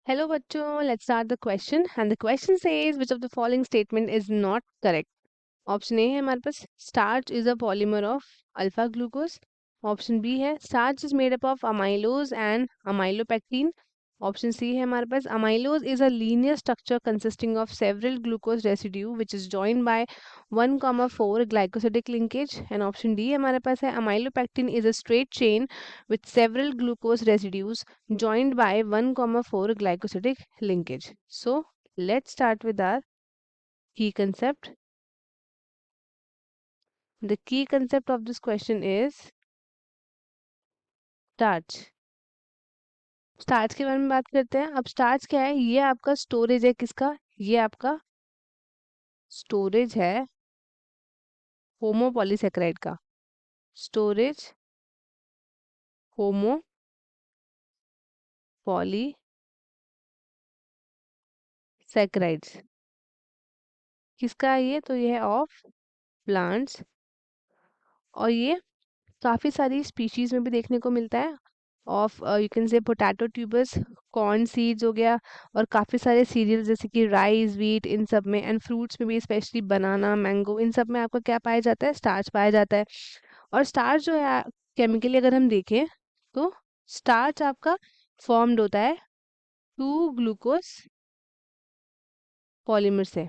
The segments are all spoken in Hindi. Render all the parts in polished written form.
Hello बच्चों, let's start the question and the question says which of the following statement is not correct. Option A है हमारे पास starch is a polymer of alpha glucose. Option B है starch is made up of amylose and amylopectin. Option C है हमारे पास amylose is a linear structure consisting of several glucose residue which is joined by 1,4 glycosidic linkage. And option D हमारे पास है amylopectin is a straight chain with several glucose residues joined by 1,4 glycosidic linkage. So let's start with our key concept. The key concept of this question is starch. Starch के बारे में बात करते हैं. अब स्टार्च क्या है? ये आपका स्टोरेज है. किसका? ये आपका स्टोरेज है होमोपॉलीसेकेराइड का. स्टोरेज होमोपॉलीसेकेराइड्स किसका है ये? तो ये है ऑफ प्लांट्स और ये काफ़ी सारी स्पीशीज में भी देखने को मिलता है. Of you can say potato tubers, corn seeds हो गया और काफ़ी सारे सीरियल्स जैसे कि राइस, व्हीट, इन सब में. एंड फ्रूट्स में भी स्पेशली बनाना, मैंगो, इन सब में आपका क्या पाया जाता है? स्टार्च पाया जाता है. और स्टार्च जो है केमिकली अगर हम देखें तो स्टार्च आपका फॉर्म्ड होता है 2 ग्लूकोज पॉलीमर से.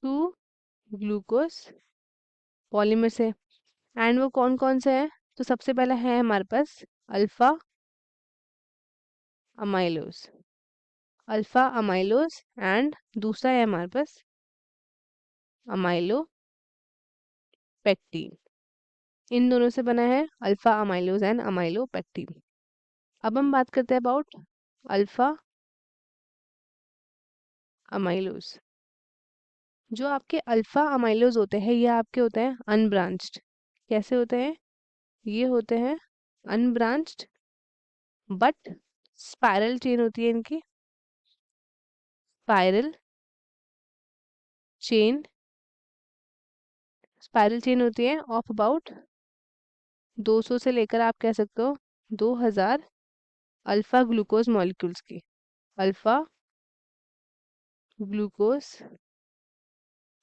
2 ग्लूकोज पॉलीमर से. एंड वो कौन कौन से हैं? तो सबसे पहला है हमारे पास alpha amylose. Alpha amylose and दूसरा है हमारे पास अमाइलोपेक्टिन. इन दोनों से बना है अल्फा अमाइलोज एंड अमाइलोपेक्टिन. अब हम बात करते हैं अबाउट अल्फा अमाइलोज. जो आपके अल्फा अमाइलोज होते हैं ये आपके होते हैं अनब्रांच्ड. कैसे होते हैं? ये होते हैं अनब्रांच्ड बट स्पाइरल चेन होती है इनकी. स्पाइरल चेन स्पाइरल चेन होती है ऑफ अबाउट 200 से लेकर आप कह सकते हो 2000 अल्फा ग्लूकोज मॉलिक्यूल्स की. अल्फा ग्लूकोज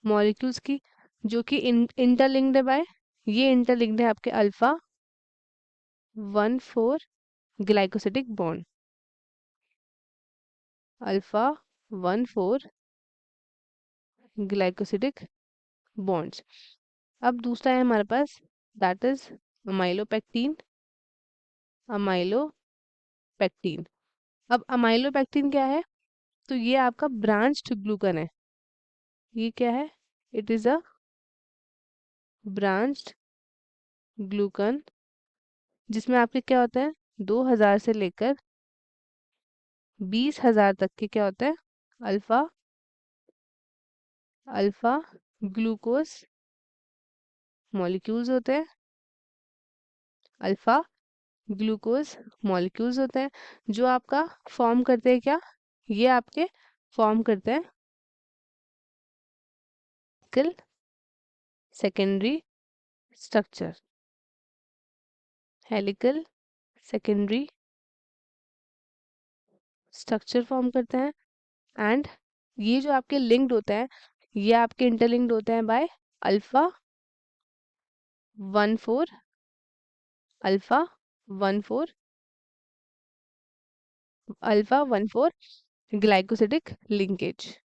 मॉलिक्यूल्स की जो कि इंटरलिंक्ड है बाय, ये इंटरलिंक्ड है आपके alpha 1,4 glycosidic bond. Alpha 1,4 glycosidic bonds. अब दूसरा है हमारे पास दैट इज अमाइलोपेक्टिन. अमाइलोपेक्टिन. अब अमाइलोपेक्टिन क्या है? तो ये आपका ब्रांच्ड ग्लूकन है. ये क्या है? It is a branched glucan जिसमें आपके क्या होते हैं 2000 से लेकर 20,000 तक के क्या होते हैं अल्फा अल्फा ग्लूकोज मॉलिक्यूल्स होते हैं. अल्फा ग्लूकोज मॉलिक्यूल्स होते हैं जो आपका फॉर्म करते हैं क्या? ये आपके फॉर्म करते हैं secondary structure. Helical secondary structure form करते हैं. एंड ये जो आपके लिंक्ड होते हैं ये आपके इंटरलिंक्ड होते हैं by alpha 1,4 alpha 1,4 alpha 1,4 glycosidic linkage.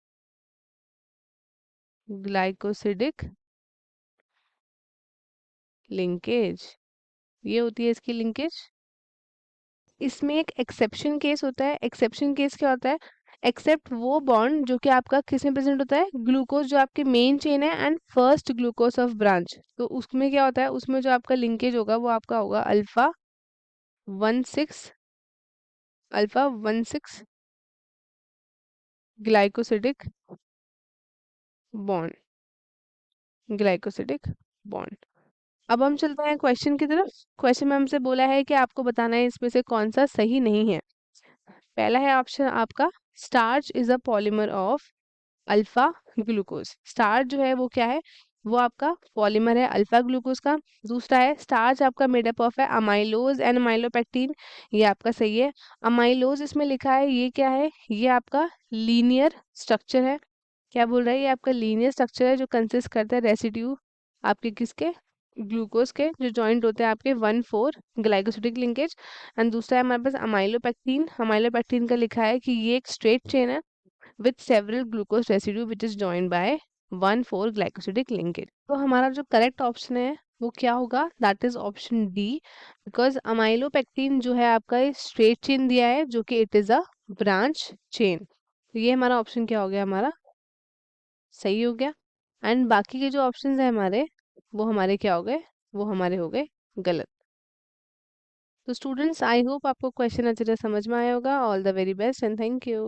Glycosidic linkage ये होती है इसकी लिंकेज. इसमें एक एक्सेप्शन केस होता है. एक्सेप्शन केस क्या होता है? एक्सेप्ट वो बॉन्ड जो कि आपका किस में प्रेजेंट होता है? ग्लूकोज जो आपकी मेन चेन है and first glucose of branch. तो उसमें क्या होता है? उसमें जो आपका लिंकेज होगा वो आपका होगा alpha 1,6 alpha 1,6 glycosidic bond. Glycosidic bond. अब हम चलते हैं क्वेश्चन की तरफ. क्वेश्चन में हमसे बोला है कि आपको बताना है इसमें से कौन सा सही नहीं है. पहला है ऑप्शन आपका starch is a polymer of alpha glucose. Starch जो है वो क्या है? वो आपका पॉलीमर है अल्फा ग्लूकोज का। दूसरा है स्टार्च आपका मेडअप ऑफ है अमाइलोज एंड अमाइलोपेक्टिन, ये आपका सही है। अमाइलोज इसमें लिखा है, ये क्या है, ये आपका लीनियर स्ट्रक्चर है। क्या बोल रहा है, ये आपका लीनियर स्ट्रक्चर है जो कंसिस्ट करता है रेसिड्यू आपके किसके, ग्लूकोज के, जो जॉइंट होते हैं आपके 1,4 ग्लाइकोसिडिक लिंकेज। एंड दूसरा है हमारे पास अमाइलोपेक्टिन, अमाइलोपेक्टिन का लिखा है कि ये एक स्ट्रेट चेन है with several glucose residue which is joined by 1,4 glycosidic linkage। तो हमारा जो करेक्ट ऑप्शन है वो क्या होगा, that is option D, because amylopectin जो है आपका स्ट्रेट चेन दिया है जो कि it is a branch chain. तो ये हमारा ऑप्शन क्या हो गया, हमारा सही हो गया। एंड बाकी के जो ऑप्शंस है हमारे, वो हमारे क्या हो गए, वो हमारे हो गए गलत। तो स्टूडेंट्स आई होप आपको क्वेश्चन अच्छे से समझ में आया होगा। All the very best and thank you.